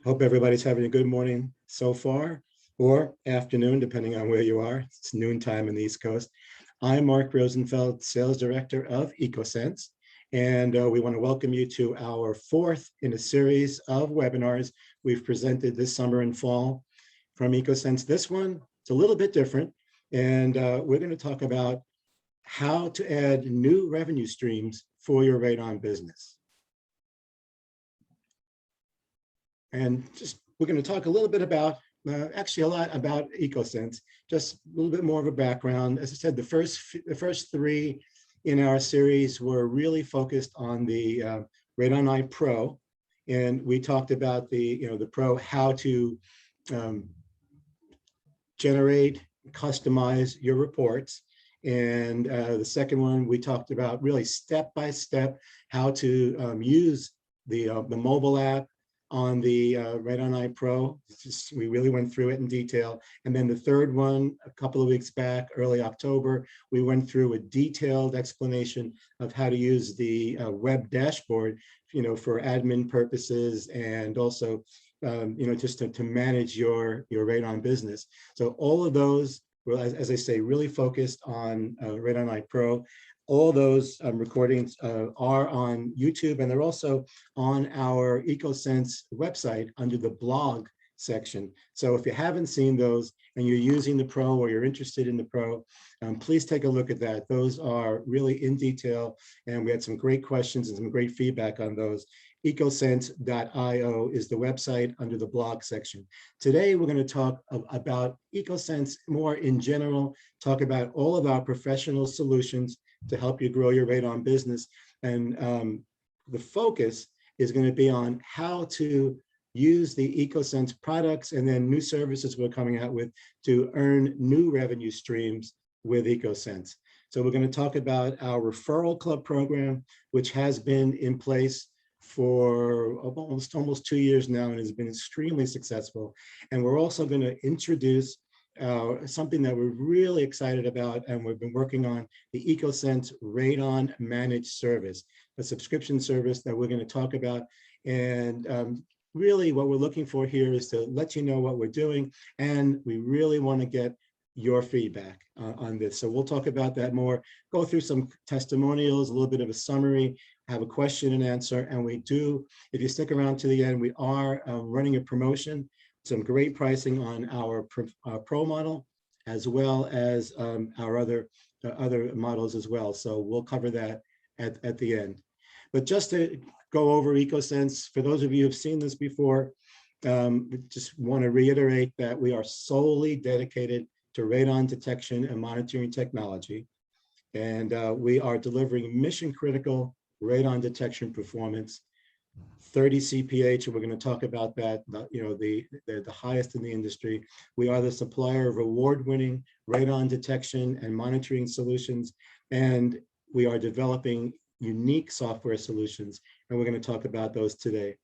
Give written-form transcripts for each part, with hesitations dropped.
Hope everybody's having a good morning so far, or afternoon, depending on where you are. It's noontime in the East Coast. I'm Mark Rosenfeld, Sales Director of Ecosense, and we want to welcome you to our fourth in a series of webinars we've presented this summer and fall from Ecosense. This one, it's a little bit different, and we're going to talk about how to add new revenue streams for your radon business. And we're going to talk a little bit about, actually a lot about Ecosense, just a little bit more of a background. As I said, the first three in our series were really focused on the RadonEye Pro, and we talked about the Pro, how to generate, customize your reports. And the second one, we talked about really step-by-step how to use the mobile app on the RadonEye Pro. We really went through it in detail. And then the third one, a couple of weeks back, early October, we went through a detailed explanation of how to use the web dashboard, for admin purposes, and also, just to manage your radon business. So all of those, well, as I say, really focused on RadonEye Pro. All those recordings are on YouTube, and they're also on our Ecosense website under the blog section. So if you haven't seen those and you're using the Pro or you're interested in the Pro, please take a look at that. Those are really in detail, and we had some great questions and some great feedback on those. Ecosense.io is the website under the blog section. Today, we're going to talk about Ecosense more in general, talk about all of our professional solutions to help you grow your radon business. And the focus is going to be on how to use the Ecosense products and then new services we're coming out with to earn new revenue streams with Ecosense. So we're going to talk about our Referral Club program, which has been in place for almost 2 years now and has been extremely successful. And we're also going to introduce something that we're really excited about, and we've been working on, the Ecosense Radon Managed Service, a subscription service that we're going to talk about. And really what we're looking for here is to let you know what we're doing, and we really want to get your feedback on this. So we'll talk about that more, go through some testimonials, a little bit of a summary, have a question and answer. And we do, if you stick around to the end, we are running a promotion, some great pricing on our Pro model, as well as our other models as well. So we'll cover that at the end. But just to go over Ecosense, for those of you who've seen this before, just want to reiterate that we are solely dedicated to radon detection and monitoring technology. And we are delivering mission critical radon detection performance, 30 CPH, and we're going to talk about that, the highest in the industry. We are the supplier of award-winning radon detection and monitoring solutions, and we are developing unique software solutions, and we're going to talk about those today.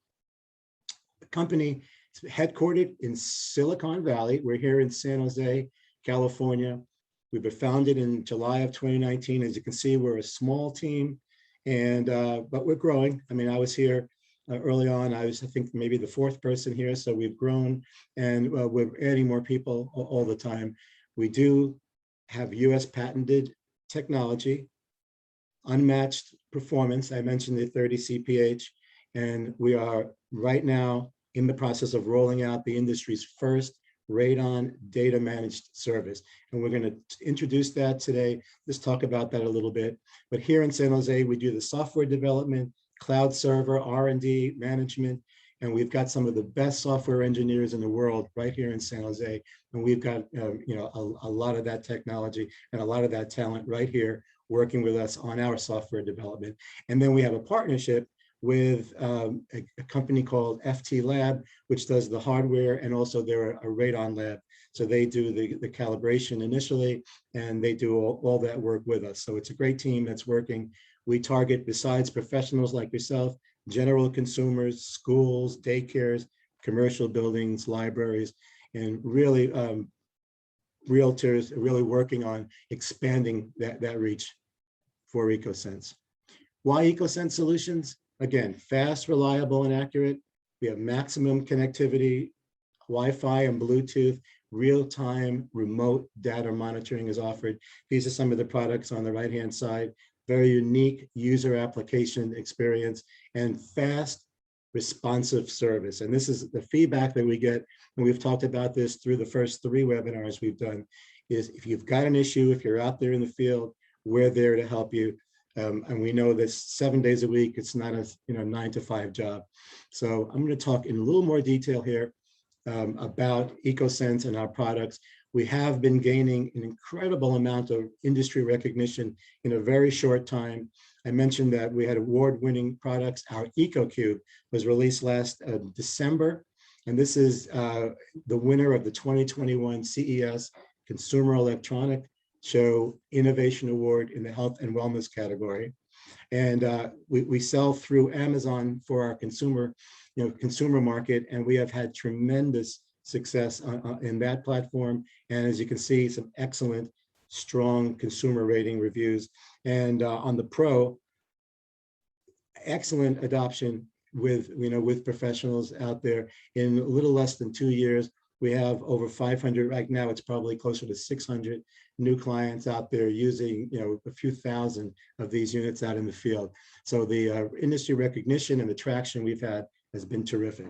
The company is headquartered in Silicon Valley. We're here in San Jose, California. We've been founded in July of 2019. As you can see, we're a small team, and but we're growing. I mean, I was here early on. I think, maybe the fourth person here, so we've grown, and we're adding more people all the time. We do have US patented technology, unmatched performance. I mentioned the 30 CPH, and we are right now in the process of rolling out the industry's first radon data managed service. And we're going to introduce that today. Let's talk about that a little bit. But here in San Jose, we do the software development, cloud server, R&D, management, and we've got some of the best software engineers in the world right here in San Jose. And we've got a lot of that technology and a lot of that talent right here working with us on our software development. And then we have a partnership with a company called FT Lab, which does the hardware, and also they're a radon lab. So they do the calibration initially, and they do all that work with us. So it's a great team that's working. We target, besides professionals like yourself, general consumers, schools, daycares, commercial buildings, libraries, and really realtors really working on expanding that reach for Ecosense. Why Ecosense solutions? Again, fast, reliable, and accurate. We have maximum connectivity, Wi-Fi and Bluetooth, real-time remote data monitoring is offered. These are some of the products on the right-hand side. Very unique user application experience and fast, responsive service. And this is the feedback that we get, and we've talked about this through the first 3 webinars we've done, is if you've got an issue, if you're out there in the field, we're there to help you. And we know this 7 days a week, it's not a 9 to 5 job. So I'm going to talk in a little more detail here about Ecosense and our products. We have been gaining an incredible amount of industry recognition in a very short time. I mentioned that we had award-winning products. Our EcoCube was released last December, and this is the winner of the 2021 CES Consumer Electronic Show Innovation Award in the Health and Wellness category. And we sell through Amazon for our consumer market, and we have had tremendous success in that platform. And as you can see, some excellent, strong consumer rating reviews. And on the Pro, excellent adoption with professionals out there. In a little less than 2 years, we have over 500. Right now, it's probably closer to 600 new clients out there using a few thousand of these units out in the field. So the industry recognition and the traction we've had has been terrific.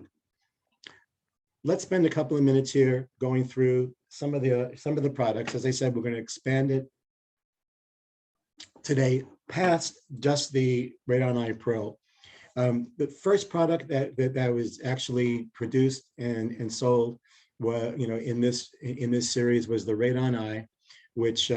Let's spend a couple of minutes here going through some of the products. As I said, we're going to expand it today past just the RadonEye Pro. The first product that was actually produced and sold in this series was the RadonEye, which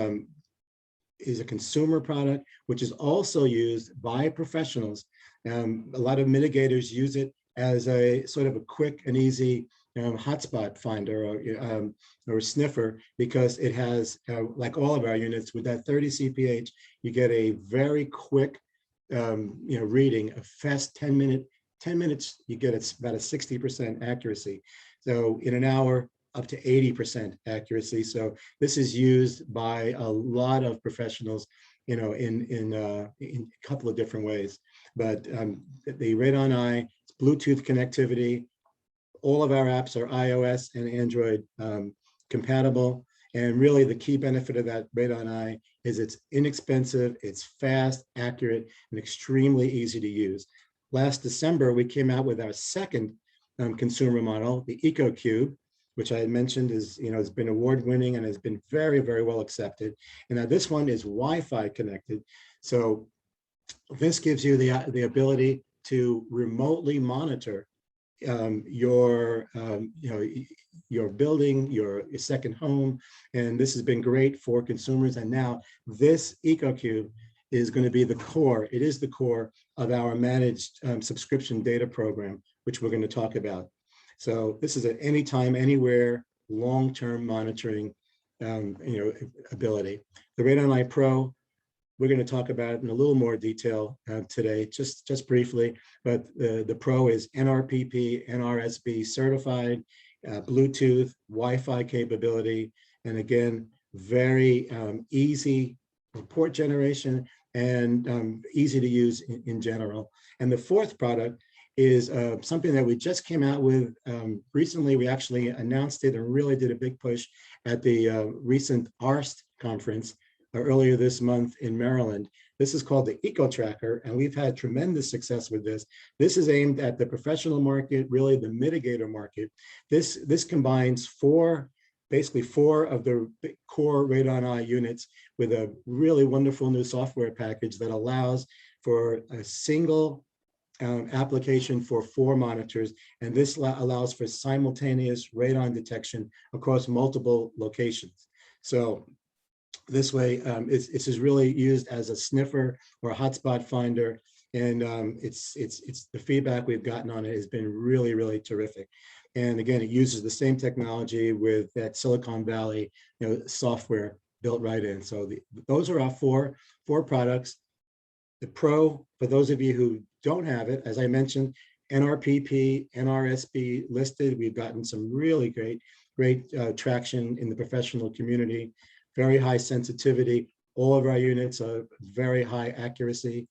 is a consumer product, which is also used by professionals. A lot of mitigators use it as a sort of a quick and easy hotspot finder or a sniffer, because it has, like all of our units, with that 30 CPH, you get a very quick reading, a fast 10 minutes, you get about a 60% accuracy. So in an hour, up to 80% accuracy. So this is used by a lot of professionals, in a couple of different ways. But the RadonEye, Bluetooth connectivity, all of our apps are iOS and Android compatible. And really the key benefit of that RadonEye is it's inexpensive, it's fast, accurate, and extremely easy to use. Last December, we came out with our second consumer model, the EcoCube, which I had mentioned has been award-winning and has been very, very well accepted. And now this one is Wi-Fi connected. So this gives you the ability to remotely monitor your building, your second home. And this has been great for consumers. And now this EcoCube is going to be the core. It is the core of our managed subscription data program, which we're going to talk about. So this is an anytime, anywhere, long-term monitoring ability. The RadonEye Pro, we're going to talk about in a little more detail today, just briefly, but the Pro is NRPP, NRSB certified, Bluetooth, Wi-Fi capability, and again, very easy report generation and easy to use in general. And the fourth product is something that we just came out with recently. We actually announced it and really did a big push at the recent ARST conference earlier this month in Maryland. This is called the Eco Tracker, and we've had tremendous success with this. This is aimed at the professional market, really the mitigator market. This combines basically four of the core RadonEye units with a really wonderful new software package that allows for a single application for 4 monitors, and this allows for simultaneous radon detection across multiple locations. So this way, this is really used as a sniffer or a hotspot finder, and it's the feedback we've gotten on it has been really, really terrific. And again, it uses the same technology with that Silicon Valley software built right in. So those are our four products. The Pro, for those of you who don't have it, as I mentioned, NRPP, NRSB listed. We've gotten some really great traction in the professional community, very high sensitivity. All of our units are very high accuracy.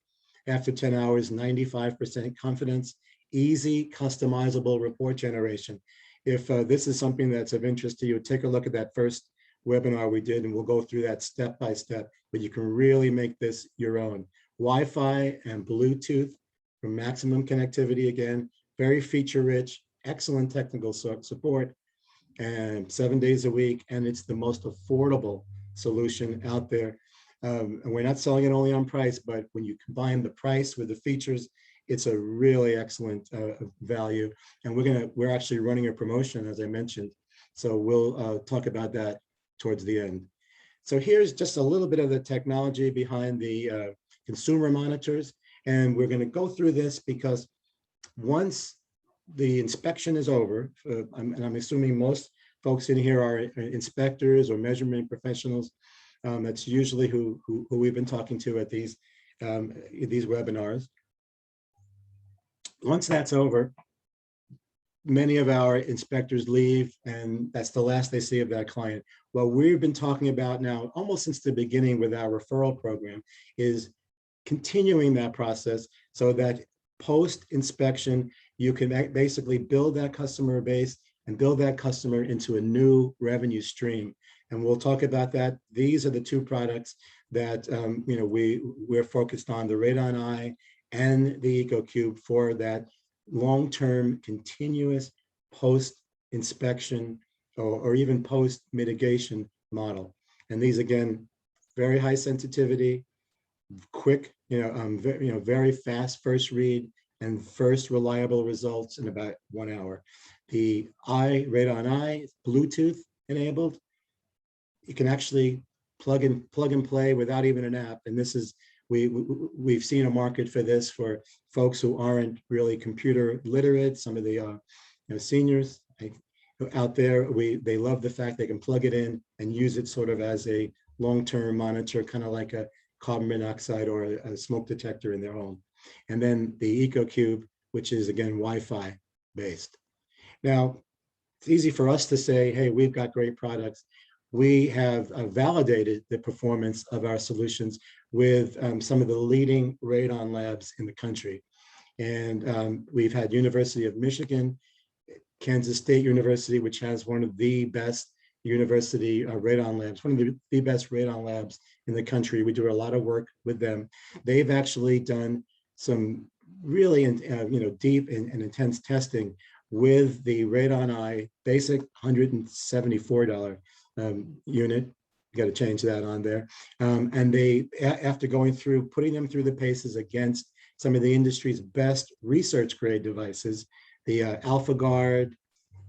After 10 hours, 95% confidence, easy, customizable report generation. If this is something that's of interest to you, take a look at that first webinar we did, and we'll go through that step by step, but you can really make this your own. Wi-Fi and Bluetooth for maximum connectivity, again, very feature rich, excellent technical support, and 7 days a week, and it's the most affordable solution out there. And we're not selling it only on price, but when you combine the price with the features, it's a really excellent value. And we're actually running a promotion, as I mentioned. So we'll talk about that towards the end. So here's just a little bit of the technology behind the consumer monitors. And we're going to go through this because once the inspection is over, and I'm assuming most folks in here are inspectors or measurement professionals. That's usually who we've been talking to at these webinars. Once that's over, many of our inspectors leave, and that's the last they see of that client. What we've been talking about now, almost since the beginning with our referral program, is continuing that process so that post-inspection, you can basically build that customer base and build that customer into a new revenue stream. And we'll talk about that. These are the two products that we're focused on, the RadonEye and the EcoCube, for that long-term continuous post-inspection or even post-mitigation model. And these, again, very high sensitivity, quick, very fast first read and first reliable results in about 1 hour. The RadonEye is Bluetooth enabled. You can actually plug and play without even an app. And this is, we've seen a market for this for folks who aren't really computer literate. Some of the seniors out there, they love the fact they can plug it in and use it sort of as a long-term monitor, kind of like a carbon monoxide or a smoke detector in their home. And then the EcoCube, which is, again, Wi-Fi based. Now, it's easy for us to say, hey, we've got great products. We have validated the performance of our solutions with some of the leading radon labs in the country. And we've had University of Michigan, Kansas State University, which has one of the best university radon labs, one of the best radon labs in the country. We do a lot of work with them. They've actually done some really deep and intense testing with the RadonEye basic $174 unit. You got to change that on there. And they, after going through, putting them through the paces against some of the industry's best research grade devices, the AlphaGuard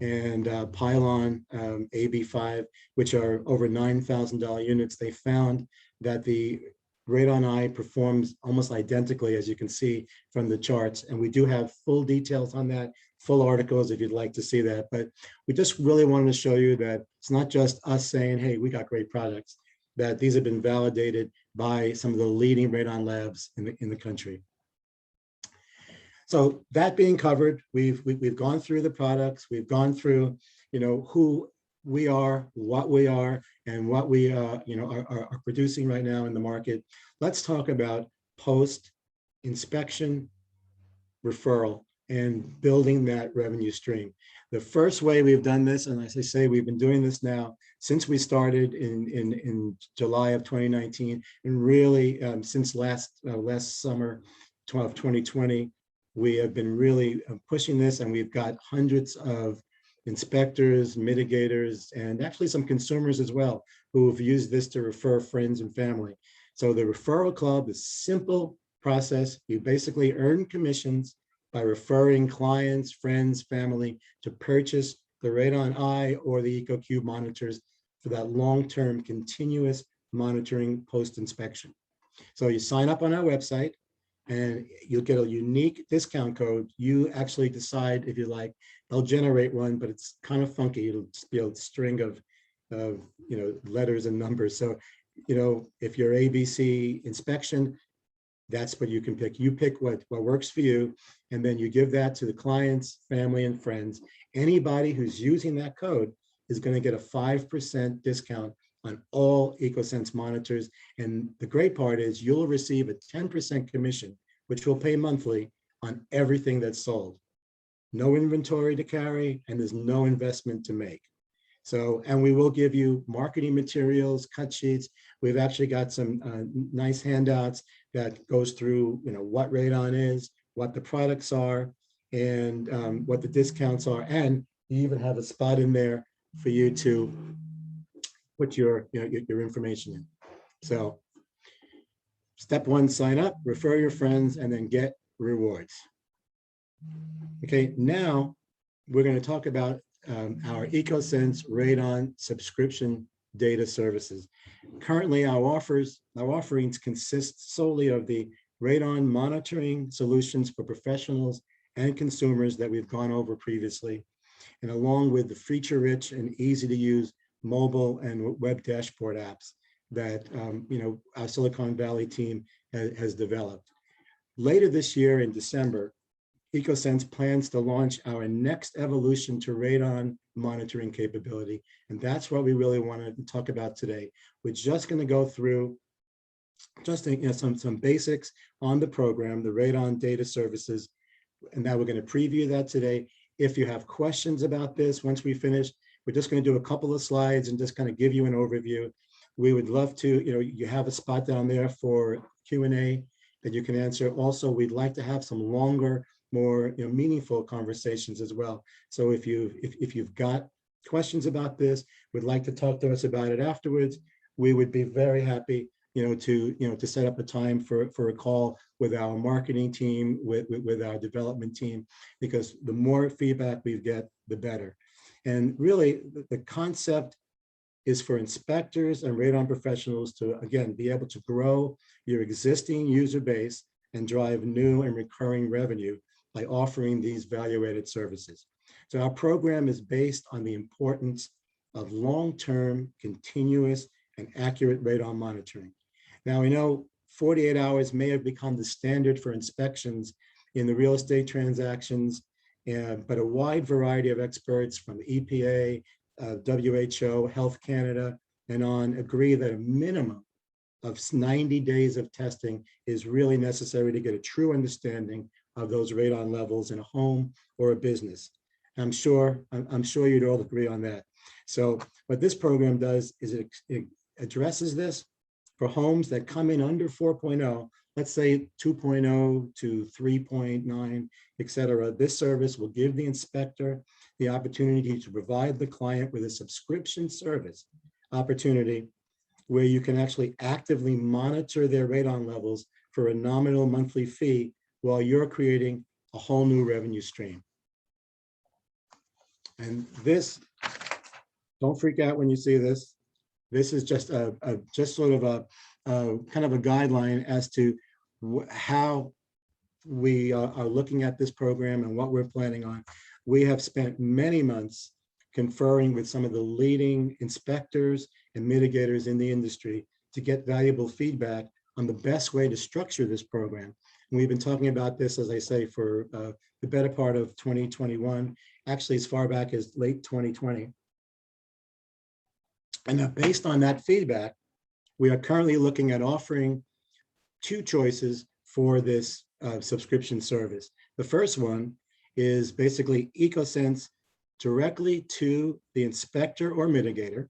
and Pylon AB5, which are over $9,000 units, they found that the RadonEye performs almost identically, as you can see from the charts. And we do have full details on that, full articles if you'd like to see that. But we just really wanted to show you that it's not just us saying, hey, we got great products, that these have been validated by some of the leading radon labs in the country. So that being covered, we've gone through the products, we've gone through, who we are, what we are, and what we are producing right now in the market. Let's talk about post-inspection referral and building that revenue stream. The first way we've done this, and as I say, we've been doing this now since we started in July of 2019, and really since last summer of 2020, we have been really pushing this, and we've got hundreds of inspectors, mitigators, and actually some consumers as well who have used this to refer friends and family. So the Referral Club is a simple process. You basically earn commissions by referring clients, friends, family to purchase the RadonEye or the EcoCube monitors for that long-term continuous monitoring post-inspection. So you sign up on our website and you'll get a unique discount code. You actually decide if you like. They'll generate one, but it's kind of funky. It'll just be a string of letters and numbers. So, if you're ABC inspection, that's what you can pick. You pick what works for you, and then you give that to the clients, family, and friends. Anybody who's using that code is going to get a 5% discount on all Ecosense monitors. And the great part is you'll receive a 10% commission, which will pay monthly on everything that's sold. no inventory to carry, and there's no investment to make. So, and we will give you marketing materials, cut sheets. We've actually got some nice handouts that goes through, what Radon is, what the products are, and what the discounts are. And you even have a spot in there for you to put your information in. So step one, sign up, refer your friends, and then get rewards. Okay, now we're going to talk about our Ecosense Radon subscription data services. Currently, our offerings consist solely of the radon monitoring solutions for professionals and consumers that we've gone over previously, and along with the feature-rich and easy-to-use mobile and web dashboard apps that our Silicon Valley team has developed. Later this year in December, Ecosense plans to launch our next evolution to radon monitoring capability. And that's what we really want to talk about today. We're just going to go through just some basics on the program, the radon data services. And now we're going to preview that today. If you have questions about this, once we finish, we're just going to do a couple of slides and just kind of give you an overview. We would love to, you have a spot down there for Q&A that you can answer. Also, we'd like to have some longer, more meaningful conversations as well. So if you've got questions about this, would like to talk to us about it afterwards, we would be very happy to set up a time for a call with our marketing team, with our development team, because the more feedback we get, the better. And really the concept is for inspectors and radon professionals to, again, be able to grow your existing user base and drive new and recurring revenue by offering these value-added services. So our program is based on the importance of long-term, continuous, and accurate radon monitoring. Now, we know 48 hours may have become the standard for inspections in the real estate transactions, but a wide variety of experts from the EPA, WHO, Health Canada, and on agree that a minimum of 90 days of testing is really necessary to get a true understanding of those radon levels in a home or a business. I'm sure you'd all agree on that. So what this program does is it addresses this for homes that come in under 4.0, let's say 2.0 to 3.9, et cetera. This service will give the inspector the opportunity to provide the client with a subscription service opportunity where you can actually actively monitor their radon levels for a nominal monthly fee while you're creating a whole new revenue stream. And this, don't freak out when you see this. This is just sort of a kind of a guideline as to how we are looking at this program and what we're planning on. We have spent many months conferring with some of the leading inspectors and mitigators in the industry to get valuable feedback on the best way to structure this program. And we've been talking about this, as I say, for the better part of 2021, actually as far back as late 2020. And now, based on that feedback, we are currently looking at offering two choices for this subscription service. The first one is basically Ecosense directly to the inspector or mitigator.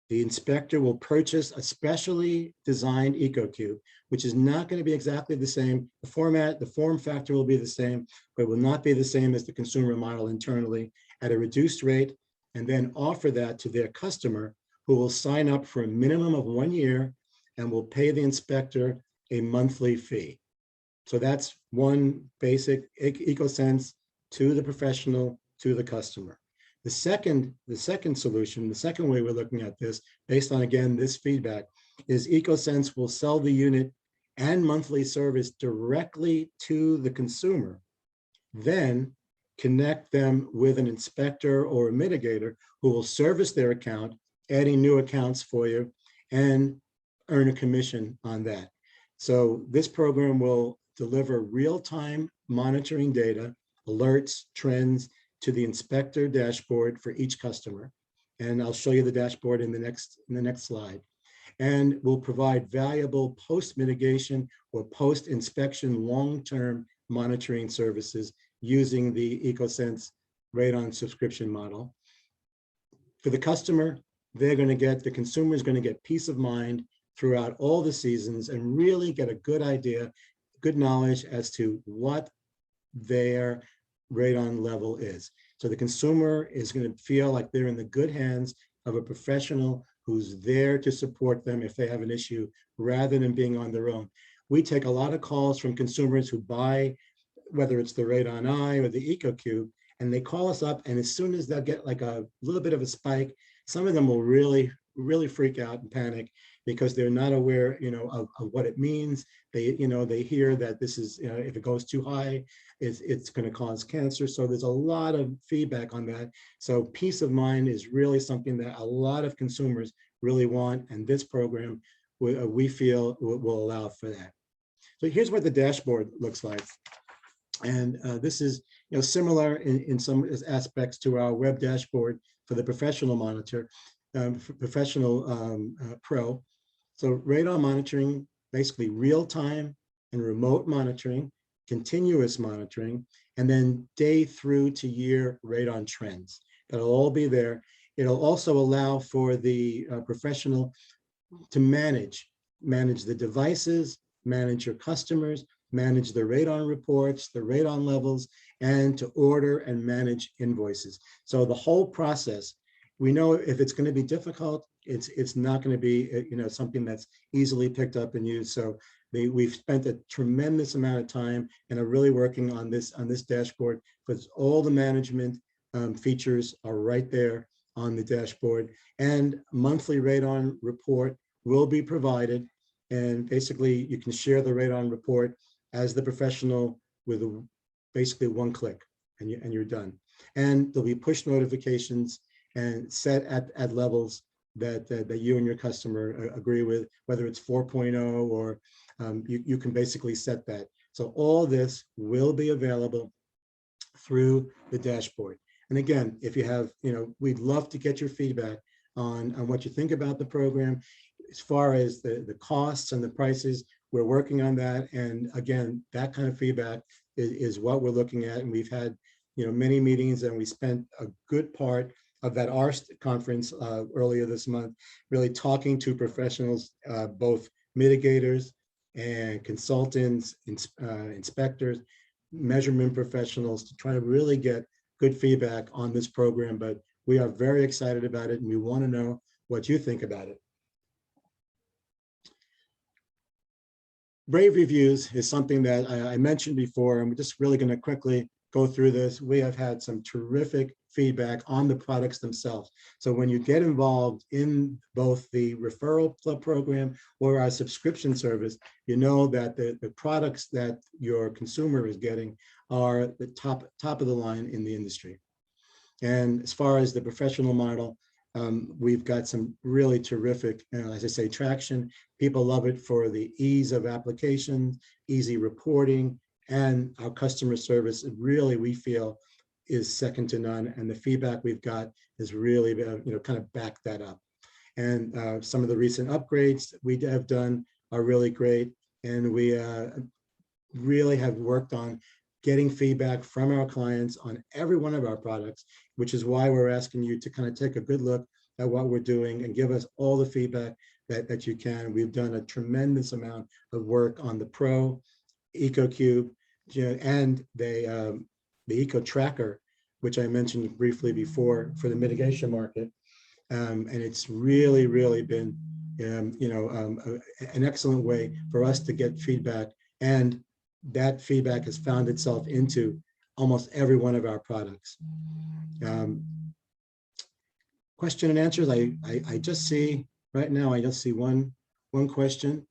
The inspector will purchase a specially designed EcoCube, which is not going to be exactly the same. The format, the form factor will be the same, but it will not be the same as the consumer model internally at a reduced rate, and then offer that to their customer, who will sign up for a minimum of 1 year and will pay the inspector a monthly fee. So that's one basic Ecosense to the professional, to the customer. The second solution, the second way we're looking at this, based on, again, this feedback, is Ecosense will sell the unit and monthly service directly to the consumer, then connect them with an inspector or a mitigator who will service their account, adding new accounts for you, and earn a commission on that. So this program will deliver real-time monitoring data, alerts, trends to the inspector dashboard for each customer. And I'll show you the dashboard in the next slide. And will provide valuable post-mitigation or post-inspection long-term monitoring services using the Ecosense Radon subscription model. For the customer, the consumer is going to get peace of mind throughout all the seasons and really get a good idea, good knowledge as to what their radon level is. So the consumer is going to feel like they're in the good hands of a professional who's there to support them if they have an issue, rather than being on their own. We take a lot of calls from consumers who buy, whether it's the RadonEye or the EcoCube, and they call us up, and as soon as they'll get like a little bit of a spike, some of them will really freak out and panic because they're not aware, of what it means. They hear that this is, if it goes too high, it's going to cause cancer. So there's a lot of feedback on that. So peace of mind is really something that a lot of consumers really want, and this program we feel will allow for that. So here's what the dashboard looks like. And this is similar in some aspects to our web dashboard for the professional monitor, professional pro. So radon monitoring, basically real-time and remote monitoring, continuous monitoring, and then day through to year radon trends. That'll all be there. It'll also allow for the professional to manage the devices, manage your customers, manage the radon reports, the radon levels, and to order and manage invoices. So the whole process, we know if it's going to be difficult, it's not going to be something that's easily picked up and used. So we've spent a tremendous amount of time and are really working on this dashboard, because all the management features are right there on the dashboard, and monthly radon report will be provided. And basically you can share the radon report as the professional with basically one click, and you're done. And there'll be push notifications and set at levels that you and your customer agree with, whether it's 4.0 or you can basically set that. So all this will be available through the dashboard. And again, if you have, we'd love to get your feedback on what you think about the program. As far as the costs and the prices, we're working on that. And again, that kind of feedback is what we're looking at. And we've had, many meetings, and we spent a good part of that ARST conference earlier this month, really talking to professionals, both mitigators and consultants, inspectors, measurement professionals, to try to really get good feedback on this program. But we are very excited about it, and we want to know what you think about it. Rave reviews is something that I mentioned before, and we're just really going to quickly go through this. We have had some terrific feedback on the products themselves. So when you get involved in both the Referral Club program or our subscription service, you know that the products that your consumer is getting are the top of the line in the industry. And as far as the professional model, we've got some really terrific, as I say, traction. People love it for the ease of application, easy reporting, and our customer service. Really, we feel, is second to none. And the feedback we've got is really, kind of back that up. And some of the recent upgrades we have done are really great. And we really have worked on getting feedback from our clients on every one of our products, which is why we're asking you to kind of take a good look at what we're doing and give us all the feedback that you can. We've done a tremendous amount of work on the Pro, EcoCube, and the Eco Tracker, which I mentioned briefly before, for the mitigation market. And it's really, really been, an excellent way for us to get feedback. And that feedback has found itself into almost every one of our products. Question and answers. I just see right now, I just see one question.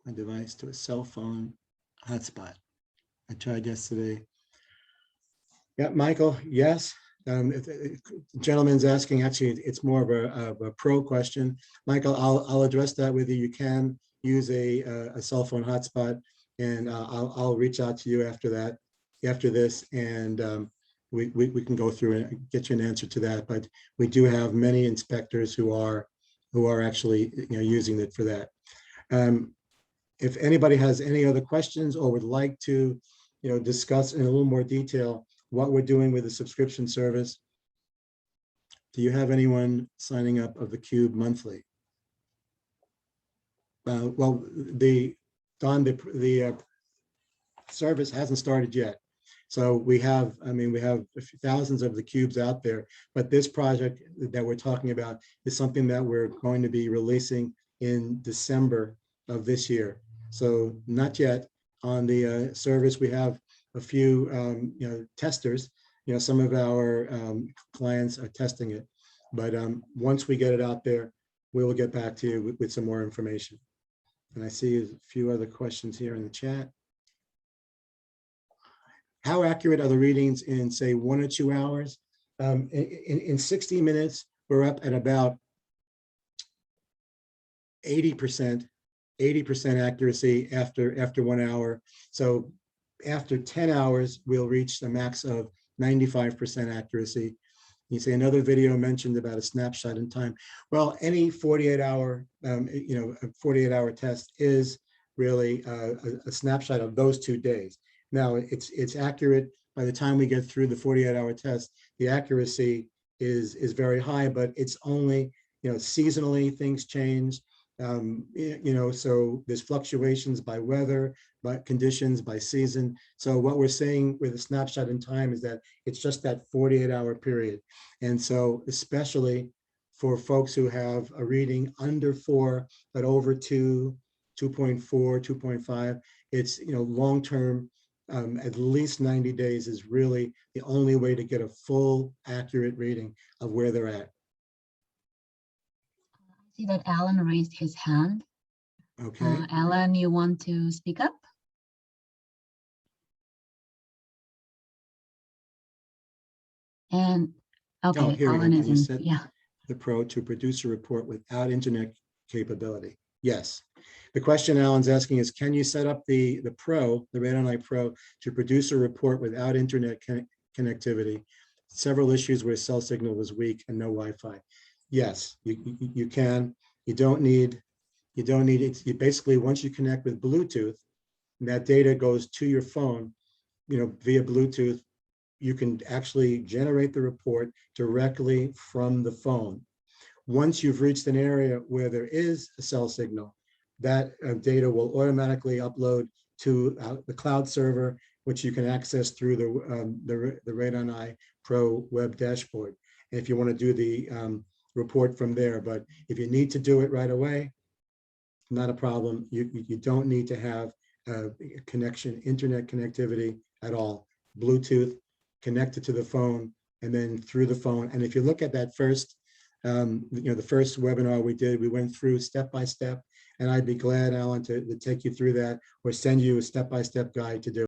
My device to a cell phone hotspot. I tried yesterday. Yeah, Michael, yes. The gentleman's asking, actually, it's more of a pro question. Michael, I'll address that with you. You can use a cell phone hotspot, and I'll reach out to you after this, and we can go through and get you an answer to that. But we do have many inspectors who are actually using it for that. If anybody has any other questions or would like to discuss in a little more detail what we're doing with the subscription service. Do you have anyone signing up of the Cube monthly? Well, the service hasn't started yet. So we have thousands of the cubes out there, but this project that we're talking about is something that we're going to be releasing in December of this year. So not yet on the service. We have a few testers. Some of our clients are testing it, but once we get it out there, we will get back to you with some more information. And I see a few other questions here in the chat. How accurate are the readings in, say, 1 or 2 hours? In 60 minutes, we're up at about 80% accuracy after 1 hour. So after 10 hours, we'll reach the max of 95% accuracy. You say another video mentioned about a snapshot in time. Well, any 48-hour, 48-hour test is really a snapshot of those 2 days. Now, it's accurate by the time we get through the 48-hour test. The accuracy is very high, but it's only, seasonally things change. So there's fluctuations by weather, by conditions, by season. So what we're saying with a snapshot in time is that it's just that 48-hour period. And so especially for folks who have a reading under 4, but over 2, 2.4, 2.5, it's, long-term, at least 90 days is really the only way to get a full accurate reading of where they're at. I see that Alan raised his hand. Okay. Alan, you want to speak up? And okay, here Alan is you in, said yeah. The Pro to produce a report without internet capability. Yes. The question Alan's asking is, can you set up the Pro, the RadonEye Pro, to produce a report without internet connectivity? Several issues where cell signal was weak and no Wi-Fi. Yes, you can. You don't need it. You basically, once you connect with Bluetooth, and that data goes to your phone, via Bluetooth, you can actually generate the report directly from the phone. Once you've reached an area where there is a cell signal, that data will automatically upload to the cloud server, which you can access through the RadonEye Pro web dashboard. And if you want to do the report from there, but if you need to do it right away, not a problem. You don't need to have internet connectivity at all. Bluetooth connected to the phone, and then through the phone. And if you look at that first, the first webinar we did, we went through step by step, and I'd be glad, Alan, to take you through that or send you a step-by-step guide to do.